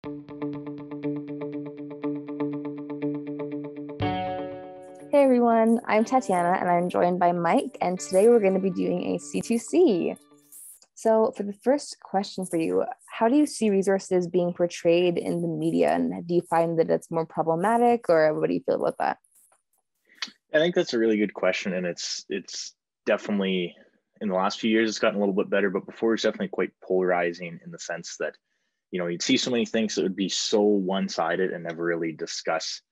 Hey everyone, I'm Tatiana and I'm joined by Mike, and today we're going to be doing a C2C. So, for the first question for you, how do you see resources being portrayed in the media, and do you find that it's more problematic, or what do you feel about that? I think that's a really good question, and it's definitely in the last few years it's gotten a little bit better, but before it's definitely quite polarizing in the sense that you'd see so many things that would be so one-sided and never really discuss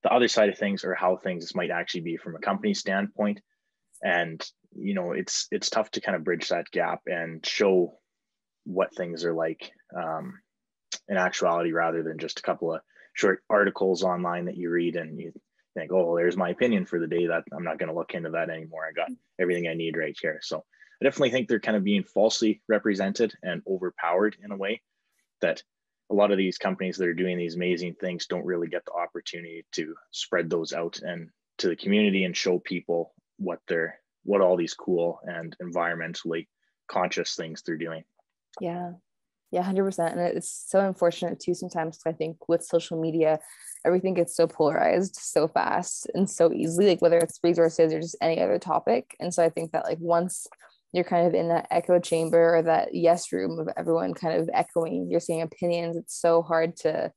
the other side of things or how things might actually be from a company standpoint. And it's tough to kind of bridge that gap and show what things are like in actuality, rather than just a couple of short articles online that you read and you think, oh, well, there's my opinion for the day. That I'm not going to look into that anymore. I got everything I need right here. So I definitely think they're kind of being falsely represented and overpowered in a way that a lot of these companies that are doing these amazing things don't really get the opportunity to spread those out and to the community and show people what all these cool and environmentally conscious things they're doing. Yeah. Yeah, 100%. And it's so unfortunate too sometimes. I think with social media, everything gets so polarized so fast and so easily, like whether it's resources or just any other topic. And so I think that like once you're kind of in that echo chamber or that yes room of everyone kind of echoing your same opinions, it's so hard to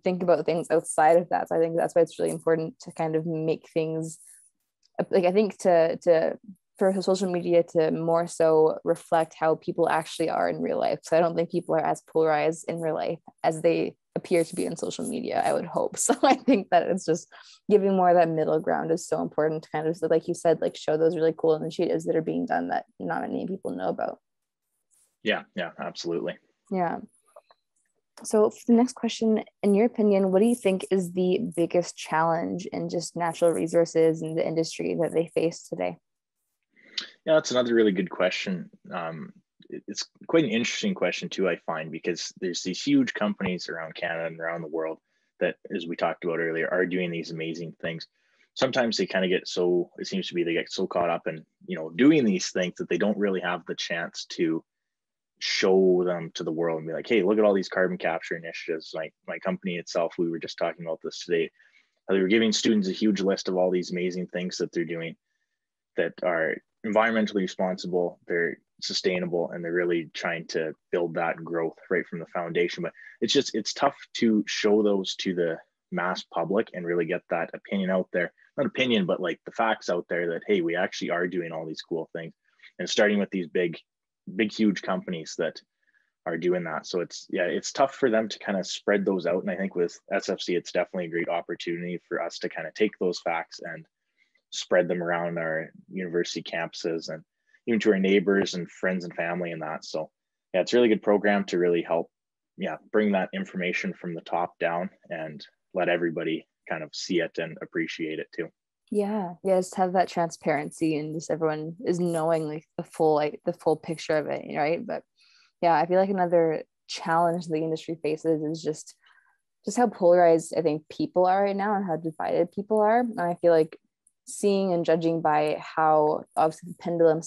think about things outside of that. So I think that's why it's really important to kind of make things like, I think to for social media to more so reflect how people actually are in real life. So I don't think people are as polarized in real life as they appear to be in social media, I would hope. So I think that it's just giving more of that middle ground is so important to kind of, like you said, like show those really cool initiatives that are being done that not many people know about. Yeah, absolutely. Yeah. So for the next question, in your opinion, what do you think is the biggest challenge in just natural resources in the industry that they face today? Yeah, that's another really good question. It's quite an interesting question too, I find, because there's these huge companies around Canada and around the world that, as we talked about earlier, are doing these amazing things. Sometimes they kind of get so, it seems to be they get so caught up in, doing these things that they don't really have the chance to show them to the world and be like, hey, look at all these carbon capture initiatives. Like my company itself, we were just talking about this today. They were giving students a huge list of all these amazing things that they're doing that are environmentally responsible, they're sustainable, and they're really trying to build that growth right from the foundation. But it's tough to show those to the mass public and really get that opinion out there. Not opinion, but like the facts out there that, hey, we actually are doing all these cool things. And starting with these big, huge companies that are doing that. So it's tough for them to kind of spread those out. And I think with SFC, it's definitely a great opportunity for us to kind of take those facts and spread them around our university campuses and even to our neighbors and friends and family and that. So yeah, it's a really good program to really help, bring that information from the top down and let everybody kind of see it and appreciate it too. Yeah, just have that transparency and just everyone is knowing like the full picture of it, right? But yeah, I feel like another challenge the industry faces is just how polarized I think people are right now and how divided people are. And I feel like seeing and judging by how obviously the pendulum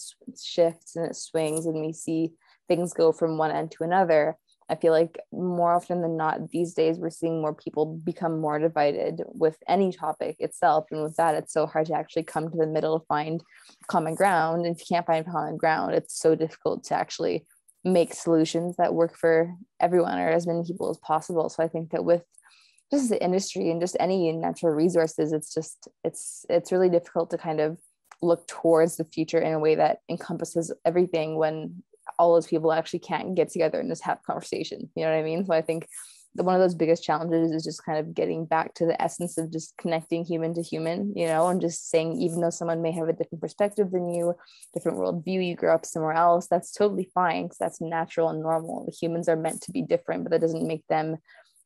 shifts and it swings and we see things go from one end to another, I feel like more often than not these days we're seeing more people become more divided with any topic itself. And with that, it's so hard to actually come to the middle to find common ground. And if you can't find common ground, it's so difficult to actually make solutions that work for everyone or as many people as possible. So I think that with just the industry and just any natural resources, it's really difficult to kind of look towards the future in a way that encompasses everything when all those people actually can't get together and just have conversation. You know what I mean? So I think one of those biggest challenges is just kind of getting back to the essence of just connecting human to human, and just saying, even though someone may have a different perspective than you, different worldview, you grew up somewhere else, that's totally fine because that's natural and normal. The humans are meant to be different, but that doesn't make them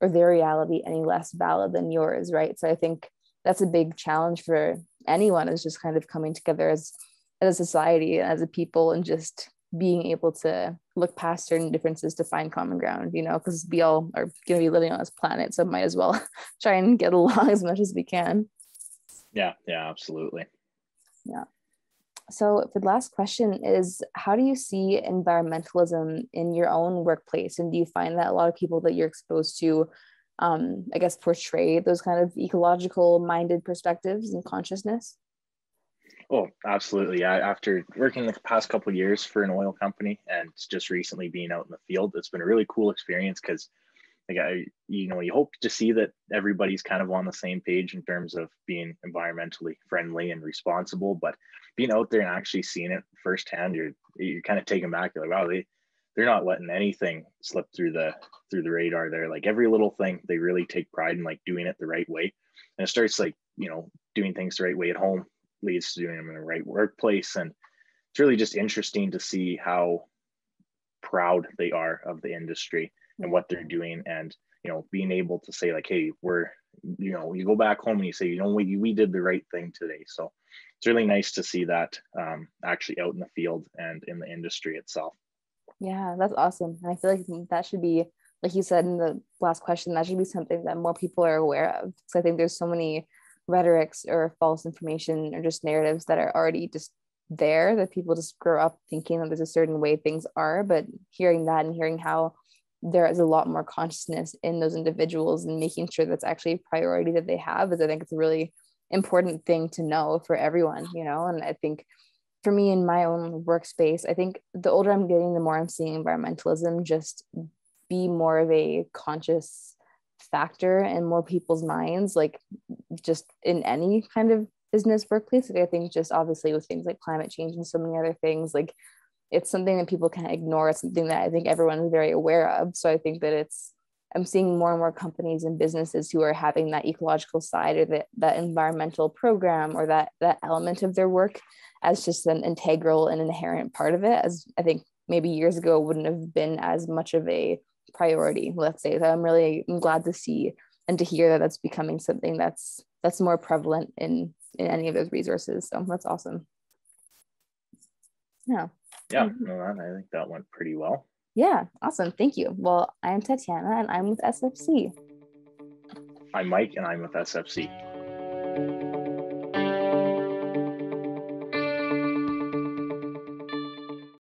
or their reality any less valid than yours, right? So I think that's a big challenge for anyone, is just kind of coming together as a society, as a people, and just being able to look past certain differences to find common ground, because we all are going to be living on this planet. So might as well try and get along as much as we can. Yeah, absolutely. Yeah. So the last question is, how do you see environmentalism in your own workplace? And do you find that a lot of people that you're exposed to, I guess, portray those kind of ecological minded perspectives and consciousness? Oh, absolutely. After working the past couple of years for an oil company and just recently being out in the field, it's been a really cool experience because like you hope to see that everybody's kind of on the same page in terms of being environmentally friendly and responsible, but being out there and actually seeing it firsthand, you're kind of taken back. You're like, wow, they're not letting anything slip through the radar there. Like every little thing, they really take pride in like doing it the right way. And it starts like, doing things the right way at home leads to doing them in the right workplace. And it's really just interesting to see how proud they are of the industry and what they're doing, and being able to say like, hey, you go back home and you say, we did the right thing today. So it's really nice to see that actually out in the field and in the industry itself. Yeah, that's awesome. And I feel like that should be, like you said in the last question, that should be something that more people are aware of. So I think there's so many rhetorics or false information or just narratives that are already just there, that people just grow up thinking that there's a certain way things are. But hearing that and hearing how there is a lot more consciousness in those individuals and making sure that's actually a priority that they have, is I think it's a really important thing to know for everyone, and I think for me in my own workspace, I think the older I'm getting, the more I'm seeing environmentalism just be more of a conscious factor in more people's minds, like just in any kind of business workplace. Like I think just obviously with things like climate change and so many other things, like it's something that people can't ignore. It's something that I think everyone is very aware of. So I think that I'm seeing more and more companies and businesses who are having that ecological side or that environmental program or that element of their work as just an integral and inherent part of it, as I think maybe years ago wouldn't have been as much of a priority, let's say. So I'm glad to see and to hear that that's becoming something that's more prevalent in any of those resources. So that's awesome. Yeah. Yeah, no, I think that went pretty well. Yeah, awesome. Thank you. Well, I'm Tatiana and I'm with SFC. I'm Mike and I'm with SFC.